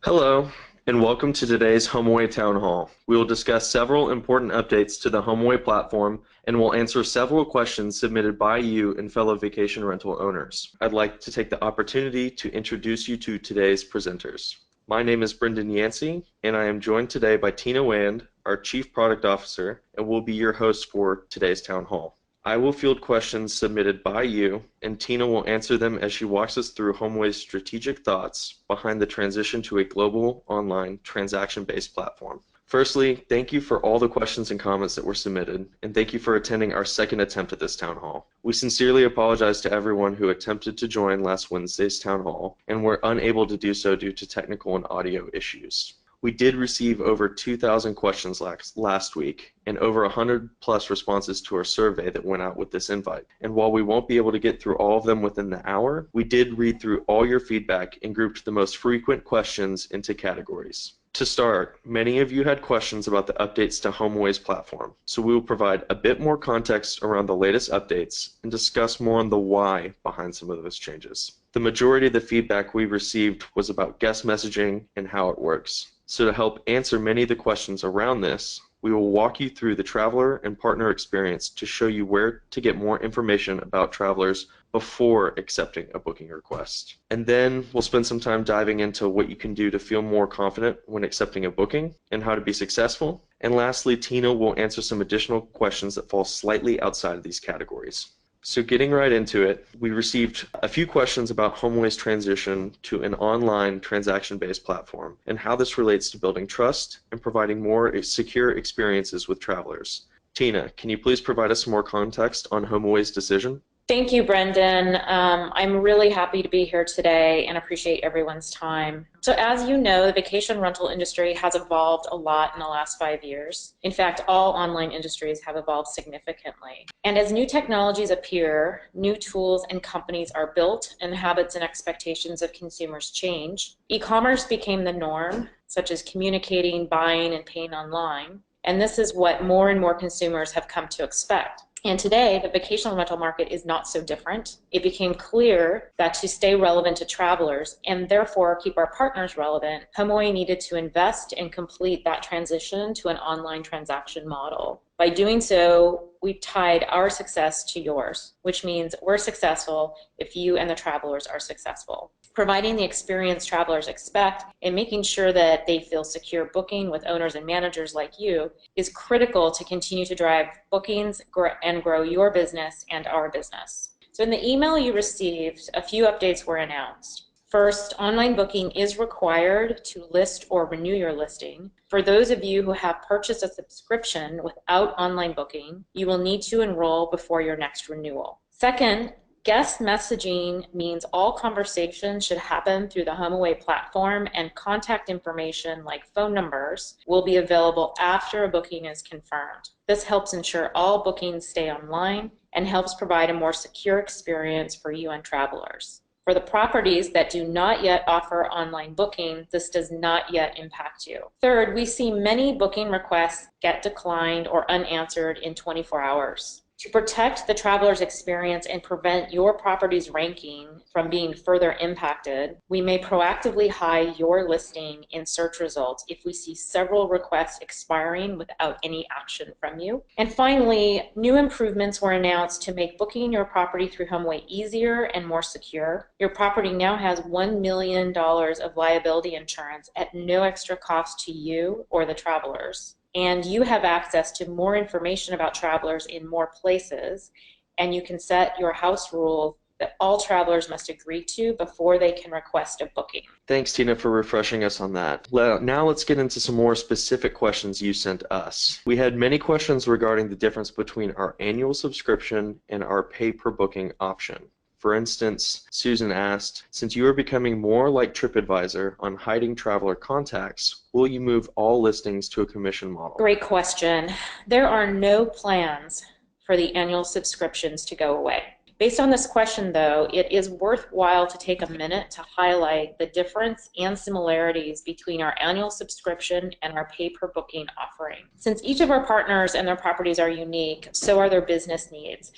Hello, and welcome to today's HomeAway Town Hall. We will discuss several important updates to the HomeAway platform and will answer several questions submitted by you and fellow vacation rental owners. I'd like to take the opportunity to introduce you to today's presenters. My name is Brendan Yancey, and I am joined today by Tina Weyand, our Chief Product Officer, and will be your host for today's Town Hall. I will field questions submitted by you, and Tina will answer them as she walks us through HomeAway's strategic thoughts behind the transition to a global, online, transaction-based platform. Firstly, thank you for all the questions and comments that were submitted, and thank you for attending our second attempt at this town hall. We sincerely apologize to everyone who attempted to join last Wednesday's town hall and were unable to do so due to technical and audio issues. We did receive over 2,000 questions last week and over 100 plus responses to our survey that went out with this invite. And while we won't be able to get through all of them within the hour, we did read through all your feedback and grouped the most frequent questions into categories. To start, many of you had questions about the updates to HomeAway's platform, so we will provide a bit more context around the latest updates and discuss more on the why behind some of those changes. The majority of the feedback we received was about guest messaging and how it works. So to help answer many of the questions around this, we will walk you through the traveler and partner experience to show you where to get more information about travelers before accepting a booking request. And then we'll spend some time diving into what you can do to feel more confident when accepting a booking and how to be successful. And lastly, Tina will answer some additional questions that fall slightly outside of these categories. So getting right into it, we received a few questions about HomeAway's transition to an online transaction-based platform and how this relates to building trust and providing more secure experiences with travelers. Tina, can you please provide us some more context on HomeAway's decision? Thank you, Brendan. I'm really happy to be here today and appreciate everyone's time. So as you know, the vacation rental industry has evolved a lot in the last 5 years. In fact, all online industries have evolved significantly. And as new technologies appear, new tools and companies are built, and habits and expectations of consumers change. E-commerce became the norm, such as communicating, buying, and paying online. And this is what more and more consumers have come to expect. And today, the vacation rental market is not so different. It became clear that to stay relevant to travelers and therefore keep our partners relevant, HomeAway needed to invest and complete that transition to an online transaction model. By doing so, we tied our success to yours, which means we're successful if you and the travelers are successful. Providing the experience travelers expect and making sure that they feel secure booking with owners and managers like you is critical to continue to drive bookings and grow your business and our business. So in the email you received, a few updates were announced. First, online booking is required to list or renew your listing. For those of you who have purchased a subscription without online booking, you will need to enroll before your next renewal. Second, guest messaging means all conversations should happen through the HomeAway platform, and contact information like phone numbers will be available after a booking is confirmed. This helps ensure all bookings stay online and helps provide a more secure experience for you and travelers. For the properties that do not yet offer online booking, this does not yet impact you. Third, we see many booking requests get declined or unanswered in 24 hours. To protect the traveler's experience and prevent your property's ranking from being further impacted, we may proactively hide your listing in search results if we see several requests expiring without any action from you. And finally, new improvements were announced to make booking your property through HomeAway easier and more secure. Your property now has $1 million of liability insurance at no extra cost to you or the travelers. And you have access to more information about travelers in more places, and you can set your house rule that all travelers must agree to before they can request a booking. Thanks, Tina, for refreshing us on that. Now let's get into some more specific questions you sent us. We had many questions regarding the difference between our annual subscription and our pay-per-booking option. For instance, Susan asked, since you are becoming more like TripAdvisor on hiding traveler contacts, will you move all listings to a commission model? Great question. There are no plans for the annual subscriptions to go away. Based on this question, though, it is worthwhile to take a minute to highlight the difference and similarities between our annual subscription and our pay-per-booking offering. Since each of our partners and their properties are unique, so are their business needs.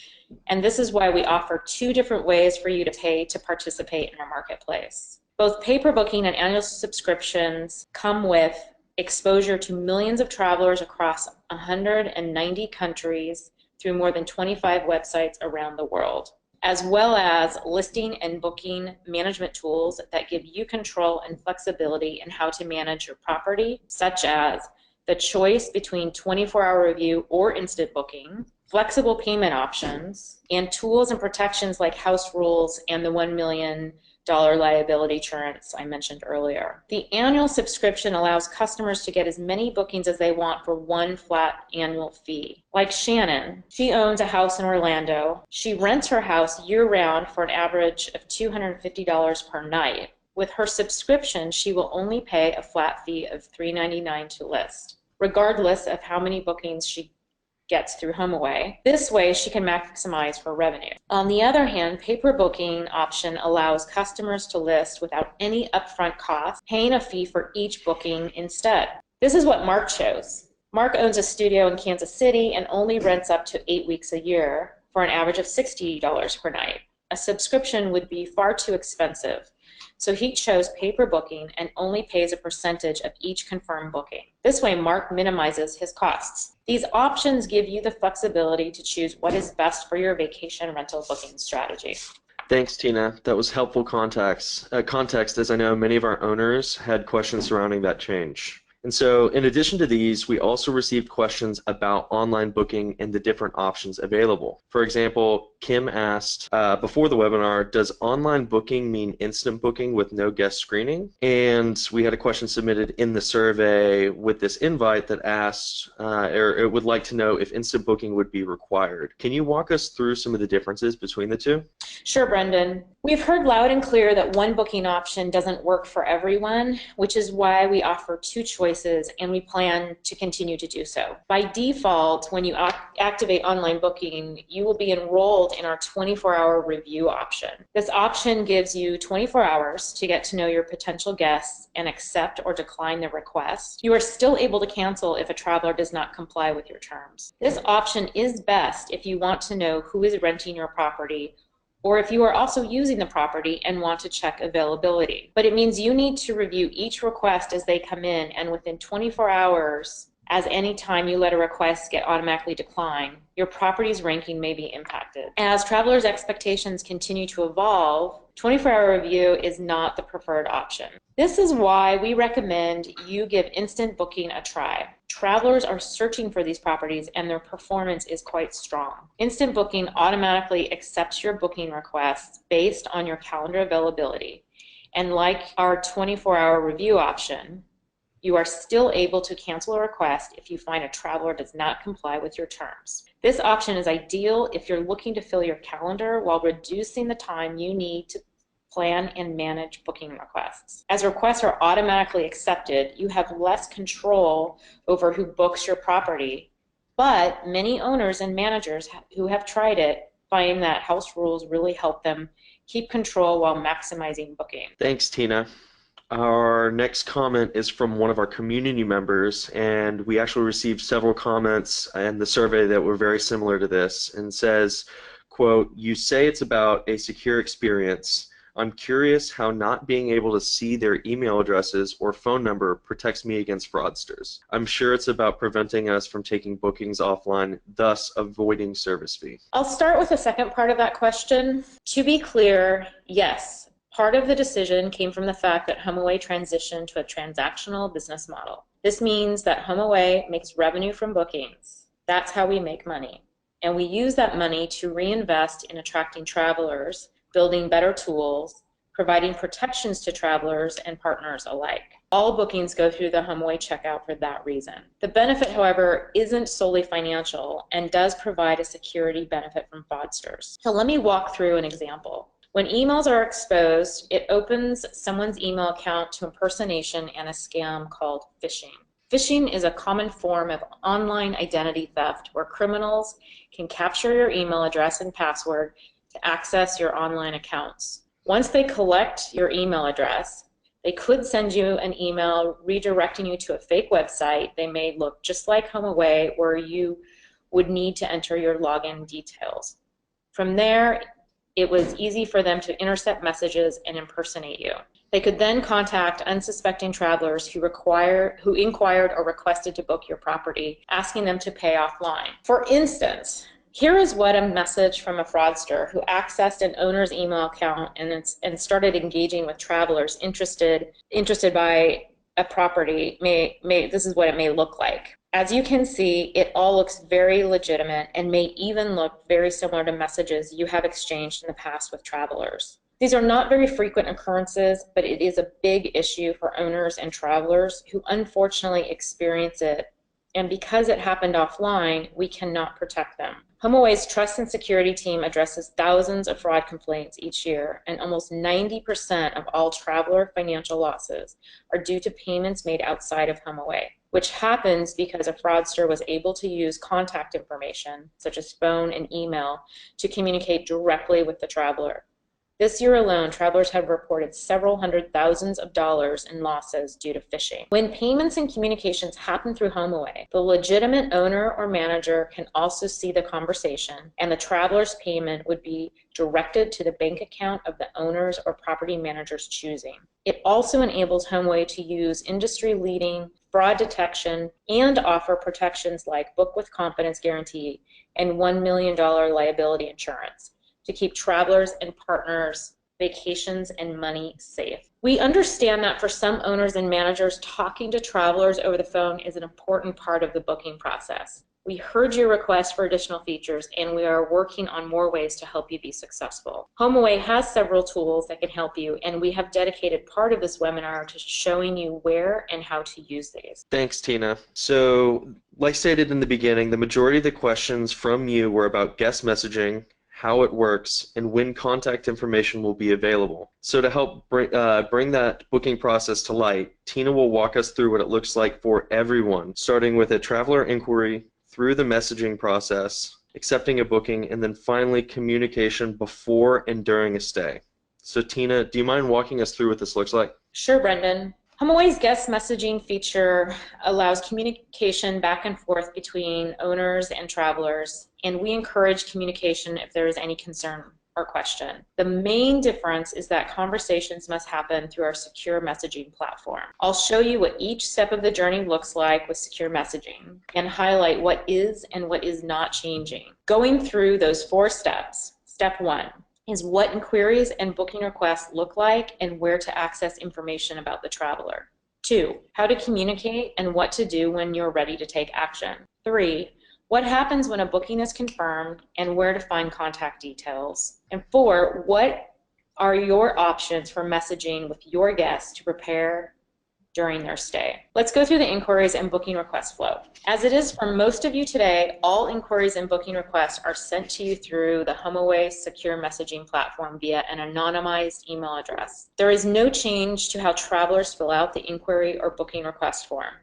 And this is why we offer two different ways for you to pay to participate in our marketplace. Both pay-per-booking and annual subscriptions come with exposure to millions of travelers across 190 countries through more than 25 websites around the world, as well as listing and booking management tools that give you control and flexibility in how to manage your property, such as the choice between 24-hour review or instant booking, flexible payment options, and tools and protections like house rules and the $1 million liability insurance I mentioned earlier. The annual subscription allows customers to get as many bookings as they want for one flat annual fee. Like Shannon, she owns a house in Orlando. She rents her house year-round for an average of $250 per night. With her subscription, she will only pay a flat fee of $3.99 to list, regardless of how many bookings she gets through HomeAway. This way, she can maximize her revenue. On the other hand, pay-per-booking option allows customers to list without any upfront cost, paying a fee for each booking instead. This is what Mark chose. Mark owns a studio in Kansas City and only rents up to 8 weeks a year for an average of $60 per night. A subscription would be far too expensive, so he chose pay-per-booking and only pays a percentage of each confirmed booking. This way, Mark minimizes his costs. These options give you the flexibility to choose what is best for your vacation rental booking strategy. Thanks, Tina. That was helpful context, as I know many of our owners had questions surrounding that change. And so in addition to these, we also received questions about online booking and the different options available. For example, Kim asked before the webinar, does online booking mean instant booking with no guest screening? And we had a question submitted in the survey with this invite that asked, or it would like to know if instant booking would be required. Can you walk us through some of the differences between the two? Sure, Brendan. We've heard loud and clear that one booking option doesn't work for everyone, which is why we offer two choices, and we plan to continue to do so. By default, when you activate online booking, you will be enrolled in our 24-hour review option. This option gives you 24 hours to get to know your potential guests and accept or decline the request. You are still able to cancel if a traveler does not comply with your terms. This option is best if you want to know who is renting your property, or if you are also using the property and want to check availability. But it means you need to review each request as they come in, and within 24 hours, as any time you let a request get automatically declined, your property's ranking may be impacted. As travelers' expectations continue to evolve, 24-hour review is not the preferred option. This is why we recommend you give instant booking a try. Travelers are searching for these properties and their performance is quite strong. Instant booking automatically accepts your booking requests based on your calendar availability. And like our 24-hour review option, you are still able to cancel a request if you find a traveler does not comply with your terms. This option is ideal if you're looking to fill your calendar while reducing the time you need to plan and manage booking requests. As requests are automatically accepted, you have less control over who books your property, but many owners and managers who have tried it find that house rules really help them keep control while maximizing booking. Thanks, Tina. Our next comment is from one of our community members, and we actually received several comments in the survey that were very similar to this, and says, quote, "You say it's about a secure experience. I'm curious how not being able to see their email addresses or phone number protects me against fraudsters. I'm sure it's about preventing us from taking bookings offline, thus avoiding service fee." I'll start with the second part of that question. To be clear, yes. Part of the decision came from the fact that HomeAway transitioned to a transactional business model. This means that HomeAway makes revenue from bookings. That's how we make money. And we use that money to reinvest in attracting travelers, building better tools, providing protections to travelers and partners alike. All bookings go through the HomeAway checkout for that reason. The benefit, however, isn't solely financial and does provide a security benefit from fraudsters. So let me walk through an example. When emails are exposed, it opens someone's email account to impersonation and a scam called phishing. Phishing is a common form of online identity theft where criminals can capture your email address and password to access your online accounts. Once they collect your email address, they could send you an email redirecting you to a fake website. They may look just like HomeAway, where you would need to enter your login details. From there, it was easy for them to intercept messages and impersonate you. They could then contact unsuspecting travelers who inquired or requested to book your property, asking them to pay offline. For instance, here is what a message from a fraudster who accessed an owner's email account and started engaging with travelers interested by a property this is what it may look like. As you can see, it all looks very legitimate and may even look very similar to messages you have exchanged in the past with travelers. These are not very frequent occurrences, but it is a big issue for owners and travelers who unfortunately experience it. And because it happened offline, we cannot protect them. HomeAway's Trust and Security team addresses thousands of fraud complaints each year, and almost 90% of all traveler financial losses are due to payments made outside of HomeAway, which happens because a fraudster was able to use contact information, such as phone and email, to communicate directly with the traveler. This year alone, travelers have reported several hundred thousands of dollars in losses due to phishing. When payments and communications happen through HomeAway, the legitimate owner or manager can also see the conversation, and the traveler's payment would be directed to the bank account of the owner's or property manager's choosing. It also enables HomeAway to use industry-leading fraud detection and offer protections like Book with Confidence Guarantee and $1 million liability insurance to keep travelers and partners' vacations and money safe. We understand that for some owners and managers, talking to travelers over the phone is an important part of the booking process. We heard your request for additional features, and we are working on more ways to help you be successful. HomeAway has several tools that can help you, and we have dedicated part of this webinar to showing you where and how to use these. Thanks, Tina. So, like stated in the beginning, the majority of the questions from you were about guest messaging, how it works, and when contact information will be available. So to help bring that booking process to light, Tina will walk us through what it looks like for everyone, starting with a traveler inquiry, through the messaging process, accepting a booking, and then finally communication before and during a stay. So Tina, do you mind walking us through what this looks like? Sure, Brendan. HomeAway's guest messaging feature allows communication back and forth between owners and travelers, and we encourage communication if there is any concern or question. The main difference is that conversations must happen through our secure messaging platform. I'll show you what each step of the journey looks like with secure messaging and highlight what is and what is not changing. Going through those 4 steps, step 1 is what inquiries and booking requests look like and where to access information about the traveler. 2, how to communicate and what to do when you're ready to take action. 3, what happens when a booking is confirmed and where to find contact details. And 4, what are your options for messaging with your guests to prepare during their stay. Let's go through the inquiries and booking request flow. As it is for most of you today, all inquiries and booking requests are sent to you through the HomeAway secure messaging platform via an anonymized email address. There is no change to how travelers fill out the inquiry or booking request form.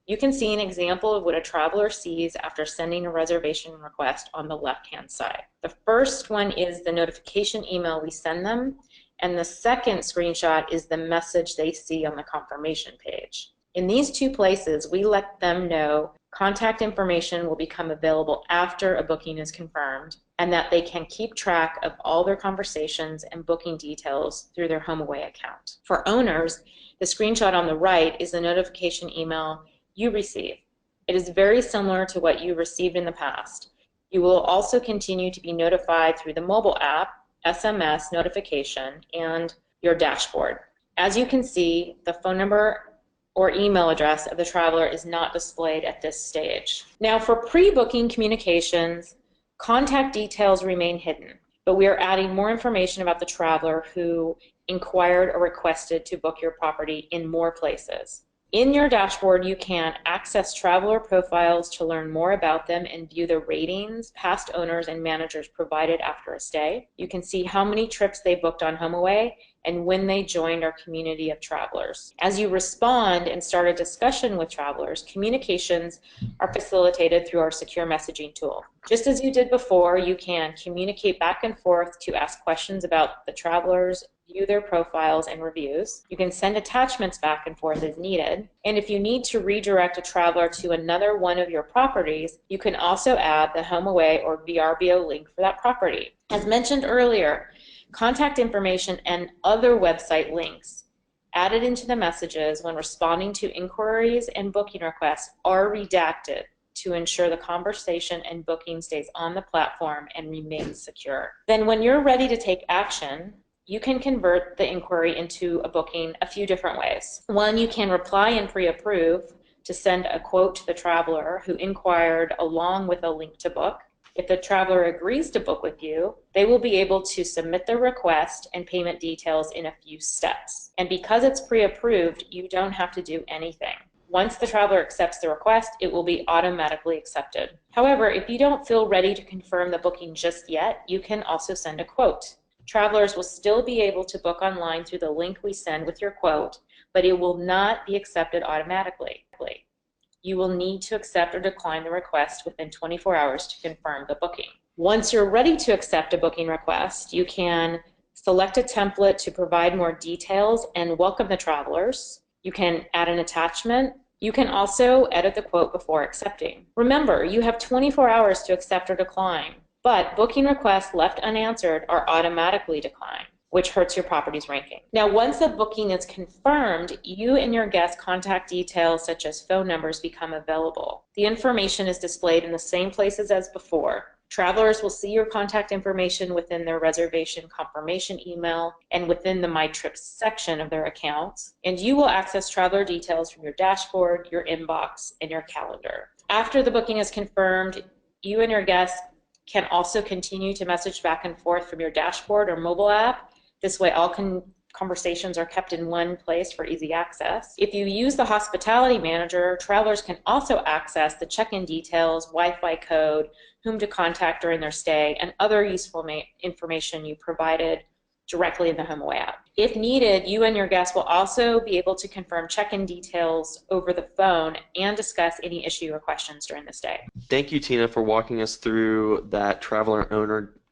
You can see an example of what a traveler sees after sending a reservation request on the left-hand side. The first one is the notification email we send them, and the second screenshot is the message they see on the confirmation page. In these 2 places, we let them know contact information will become available after a booking is confirmed, and that they can keep track of all their conversations and booking details through their HomeAway account. For owners, the screenshot on the right is the notification email you receive. It is very similar to what you received in the past. You will also continue to be notified through the mobile app, SMS notification, and your dashboard. As you can see, the phone number or email address of the traveler is not displayed at this stage. Now, for pre-booking communications, contact details remain hidden, but we are adding more information about the traveler who inquired or requested to book your property in more places. In your dashboard, you can access traveler profiles to learn more about them and view the ratings past owners and managers provided after a stay. You can see how many trips they booked on HomeAway and when they joined our community of travelers. As you respond and start a discussion with travelers, communications are facilitated through our secure messaging tool. Just as you did before, you can communicate back and forth to ask questions about the travelers, view their profiles and reviews. You can send attachments back and forth as needed. And if you need to redirect a traveler to another one of your properties, you can also add the HomeAway or VRBO link for that property. As mentioned earlier, contact information and other website links added into the messages when responding to inquiries and booking requests are redacted to ensure the conversation and booking stays on the platform and remains secure. Then when you're ready to take action, you can convert the inquiry into a booking a few different ways. One, you can reply and pre-approve to send a quote to the traveler who inquired along with a link to book. If the traveler agrees to book with you, they will be able to submit their request and payment details in a few steps. And because it's pre-approved, you don't have to do anything. Once the traveler accepts the request, it will be automatically accepted. However, if you don't feel ready to confirm the booking just yet, you can also send a quote. Travelers will still be able to book online through the link we send with your quote, but it will not be accepted automatically. You will need to accept or decline the request within 24 hours to confirm the booking. Once you're ready to accept a booking request, you can select a template to provide more details and welcome the travelers. You can add an attachment. You can also edit the quote before accepting. Remember, you have 24 hours to accept or decline, but booking requests left unanswered are automatically declined, which hurts your property's ranking. Now, once the booking is confirmed, you and your guest contact details such as phone numbers become available. The information is displayed in the same places as before. Travelers will see your contact information within their reservation confirmation email and within the My Trips section of their accounts, and you will access traveler details from your dashboard, your inbox, and your calendar. After the booking is confirmed, you and your guest can also continue to message back and forth from your dashboard or mobile app. This way, all conversations are kept in one place for easy access. If you use the Hospitality Manager, travelers can also access the check-in details, Wi-Fi code, whom to contact during their stay, and other useful information you provided directly in the HomeAway app. If needed, you and your guests will also be able to confirm check-in details over the phone and discuss any issue or questions during the stay. Thank you, Tina, for walking us through that traveler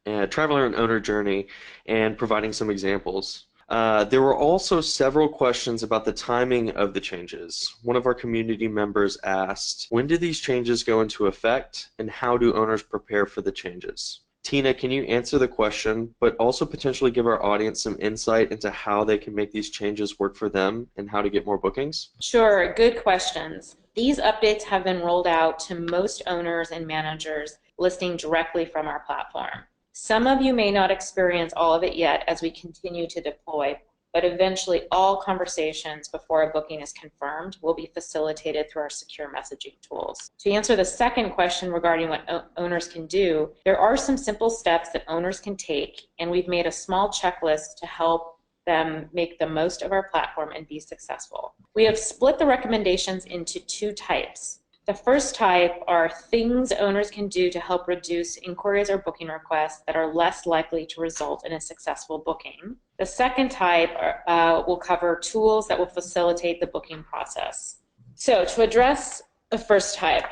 and owner journey and providing some examples. There were also several questions about the timing of the changes. One of our community members asked, when do these changes go into effect and how do owners prepare for the changes? Tina, can you answer the question, but also potentially give our audience some insight into how they can make these changes work for them and how to get more bookings? Sure, good questions. These updates have been rolled out to most owners and managers listing directly from our platform. Some of you may not experience all of it yet as we continue to deploy, but eventually all conversations before a booking is confirmed will be facilitated through our secure messaging tools. To answer the second question regarding what owners can do, there are some simple steps that owners can take, and we've made a small checklist to help them make the most of our platform and be successful. We have split the recommendations into two types. The first type are things owners can do to help reduce inquiries or booking requests that are less likely to result in a successful booking. The second type will cover tools that will facilitate the booking process. So to address the first type,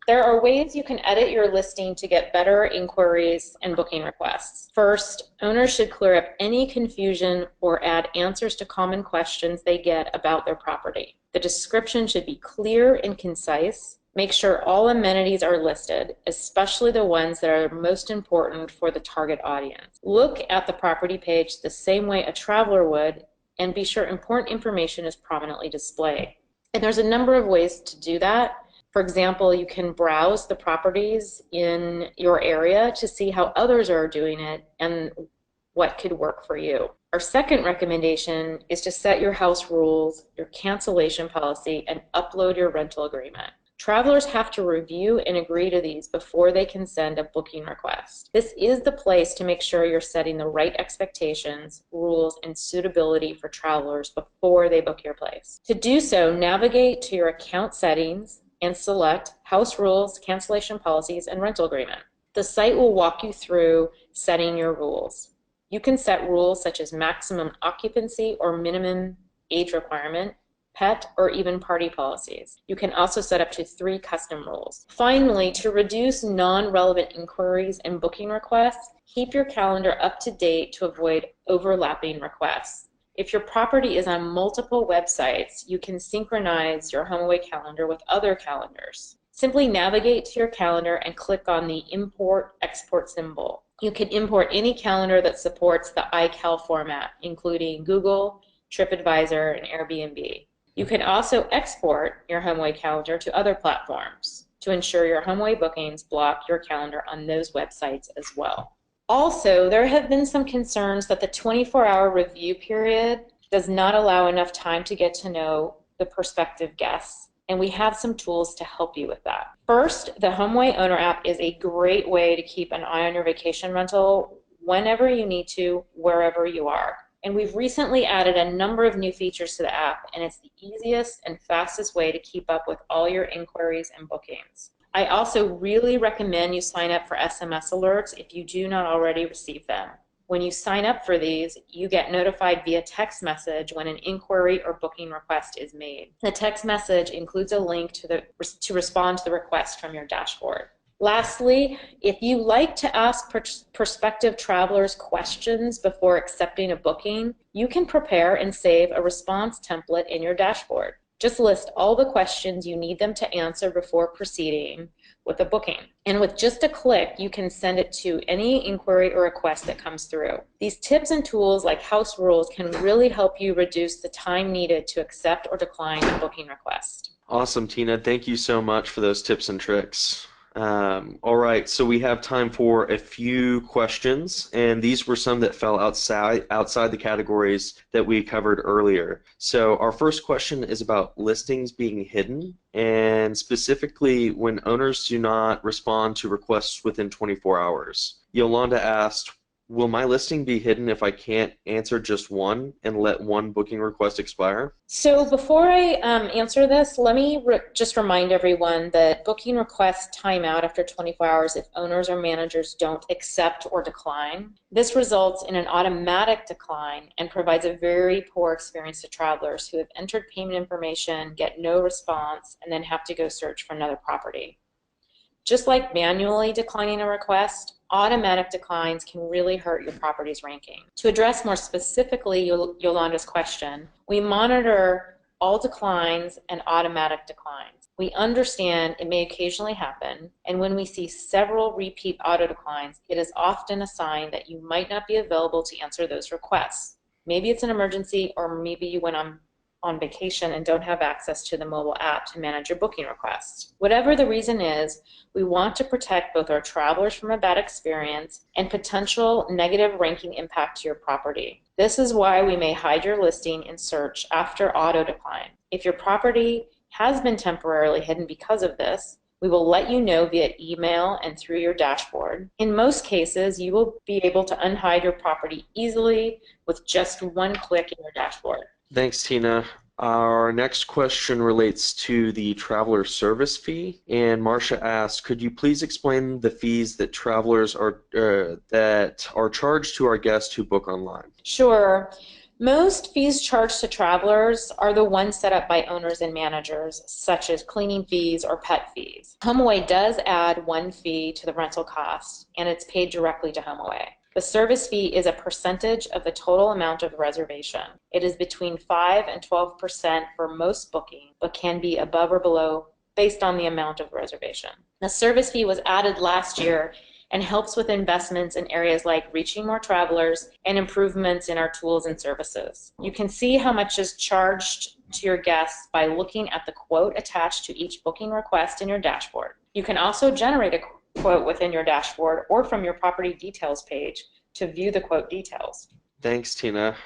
there are ways you can edit your listing to get better inquiries and booking requests. First, owners should clear up any confusion or add answers to common questions they get about their property. The description should be clear and concise. Make sure all amenities are listed, especially the ones that are most important for the target audience. Look at the property page the same way a traveler would, and be sure important information is prominently displayed. And there's a number of ways to do that. For example, you can browse the properties in your area to see how others are doing it and what could work for you. Our second recommendation is to set your house rules, your cancellation policy, and upload your rental agreement. Travelers have to review and agree to these before they can send a booking request. This is the place to make sure you're setting the right expectations, rules, and suitability for travelers before they book your place. To do so, navigate to your account settings and select House Rules, Cancellation Policies, and Rental Agreement. The site will walk you through setting your rules. You can set rules such as maximum occupancy or minimum age requirement, pet, or even party policies. You can also set up to 3 custom rules. Finally, to reduce non-relevant inquiries and booking requests, keep your calendar up to date to avoid overlapping requests. If your property is on multiple websites, you can synchronize your HomeAway calendar with other calendars. Simply navigate to your calendar and click on the Import/Export symbol. You can import any calendar that supports the iCal format, including Google, TripAdvisor, and Airbnb. You can also export your HomeAway calendar to other platforms to ensure your HomeAway bookings block your calendar on those websites as well. Also, there have been some concerns that the 24-hour review period does not allow enough time to get to know the prospective guests, and we have some tools to help you with that. First, the HomeAway Owner app is a great way to keep an eye on your vacation rental whenever you need to, wherever you are. And we've recently added a number of new features to the app, and it's the easiest and fastest way to keep up with all your inquiries and bookings. I also really recommend you sign up for SMS alerts if you do not already receive them. When you sign up for these, you get notified via text message when an inquiry or booking request is made. The text message includes a link to respond to the request from your dashboard. Lastly, if you like to ask prospective travelers questions before accepting a booking, you can prepare and save a response template in your dashboard. Just list all the questions you need them to answer before proceeding with a booking. And with just a click, you can send it to any inquiry or request that comes through. These tips and tools like house rules can really help you reduce the time needed to accept or decline a booking request. Awesome, Tina. Thank you so much for those tips and tricks. All right, so we have time for a few questions, and these were some that fell outside the categories that we covered earlier. So our first question is about listings being hidden, and specifically when owners do not respond to requests within 24 hours. Yolanda asked, will my listing be hidden if I can't answer just one and let one booking request expire? So before I answer this, let me just remind everyone that booking requests time out after 24 hours if owners or managers don't accept or decline. This results in an automatic decline and provides a very poor experience to travelers who have entered payment information, get no response, and then have to go search for another property. Just like manually declining a request, automatic declines can really hurt your property's ranking. To address more specifically Yolanda's question, we monitor all declines and automatic declines. We understand it may occasionally happen, and when we see several repeat auto declines, it is often a sign that you might not be available to answer those requests. Maybe it's an emergency, or maybe you went on vacation and don't have access to the mobile app to manage your booking requests. Whatever the reason is, we want to protect both our travelers from a bad experience and potential negative ranking impact to your property. This is why we may hide your listing in search after auto decline. If your property has been temporarily hidden because of this, we will let you know via email and through your dashboard. In most cases, you will be able to unhide your property easily with just one click in your dashboard. Thanks, Tina. Our next question relates to the traveler service fee, and Marcia asked, could you please explain the fees that travelers are charged to our guests who book online? Sure. Most fees charged to travelers are the ones set up by owners and managers, such as cleaning fees or pet fees. HomeAway does add one fee to the rental cost, and it's paid directly to HomeAway. The service fee is a percentage of the total amount of the reservation. It is between 5 and 12% for most bookings, but can be above or below based on the amount of the reservation. The service fee was added last year and helps with investments in areas like reaching more travelers and improvements in our tools and services. You can see how much is charged to your guests by looking at the quote attached to each booking request in your dashboard. You can also generate a quote within your dashboard or from your property details page to view the quote details. Thanks, Tina.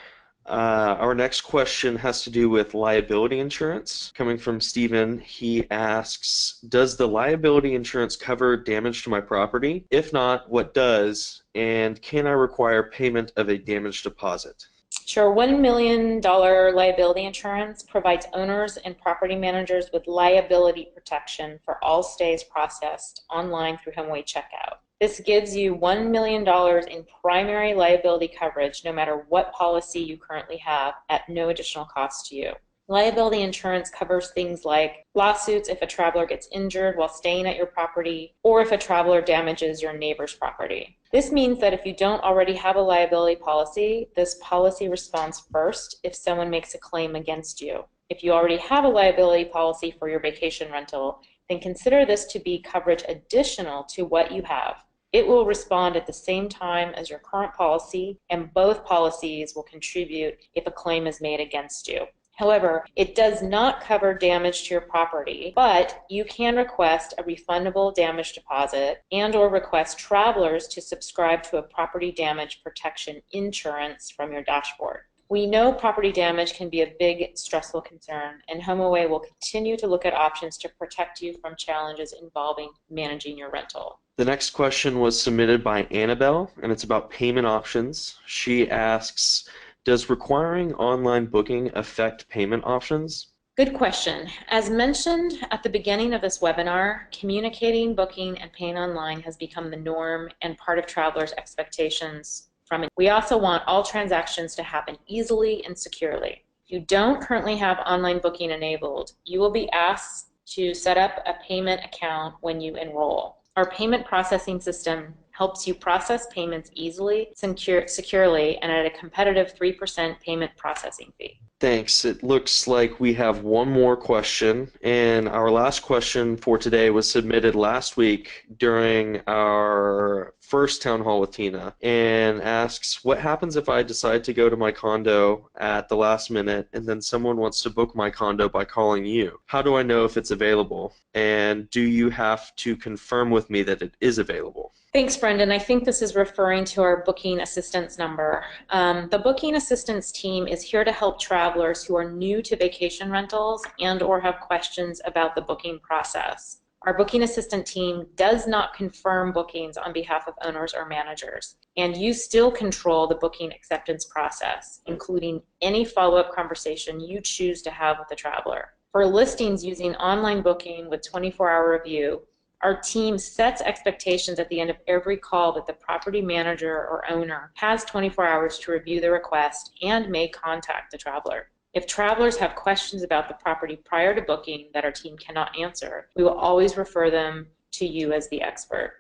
Our next question has to do with liability insurance. Coming from Stephen, he asks, does the liability insurance cover damage to my property? If not, what does? And can I require payment of a damage deposit? Sure. $1 million liability insurance provides owners and property managers with liability protection for all stays processed online through HomeAway Checkout. This gives you $1 million in primary liability coverage no matter what policy you currently have at no additional cost to you. Liability insurance covers things like lawsuits if a traveler gets injured while staying at your property, or if a traveler damages your neighbor's property. This means that if you don't already have a liability policy, this policy responds first if someone makes a claim against you. If you already have a liability policy for your vacation rental, then consider this to be coverage additional to what you have. It will respond at the same time as your current policy, and both policies will contribute if a claim is made against you. However, it does not cover damage to your property, but you can request a refundable damage deposit and/or request travelers to subscribe to a property damage protection insurance from your dashboard. We know property damage can be a big, stressful concern, and HomeAway will continue to look at options to protect you from challenges involving managing your rental. The next question was submitted by Annabelle, and it's about payment options. She asks, does requiring online booking affect payment options? Good question. As mentioned at the beginning of this webinar, communicating, booking, and paying online has become the norm and part of travelers' expectations from it. We also want all transactions to happen easily and securely. If you don't currently have online booking enabled, you will be asked to set up a payment account when you enroll. Our payment processing system helps you process payments easily, securely, and at a competitive 3% payment processing fee. Thanks. It looks like we have one more question, and our last question for today was submitted last week during our first town hall with Tina, and asks, what happens if I decide to go to my condo at the last minute and then someone wants to book my condo by calling you? How do I know if it's available? And do you have to confirm with me that it is available? Thanks, Brendan. I think this is referring to our booking assistance number. The booking assistance team is here to help travelers who are new to vacation rentals and/or have questions about the booking process. Our booking assistant team does not confirm bookings on behalf of owners or managers, and you still control the booking acceptance process, including any follow-up conversation you choose to have with the traveler. For listings using online booking with 24-hour review, our team sets expectations at the end of every call that the property manager or owner has 24 hours to review the request and may contact the traveler. If travelers have questions about the property prior to booking that our team cannot answer, we will always refer them to you as the expert.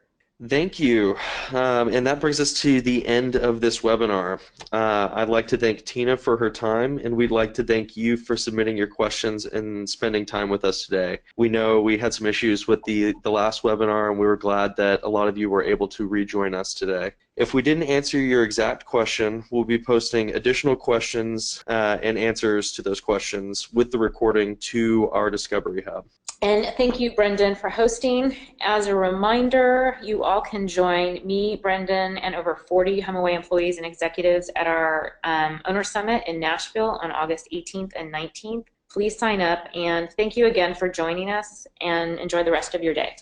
Thank you. And that brings us to the end of this webinar. I'd like to thank Tina for her time, and we'd like to thank you for submitting your questions and spending time with us today. We know we had some issues with the last webinar, and we were glad that a lot of you were able to rejoin us today. If we didn't answer your exact question, we'll be posting additional questions and answers to those questions with the recording to our Discovery Hub. And thank you, Brendan, for hosting. As a reminder, you all can join me, Brendan, and over 40 HomeAway employees and executives at our Owner Summit in Nashville on August 18th and 19th. Please sign up, and thank you again for joining us, and enjoy the rest of your day.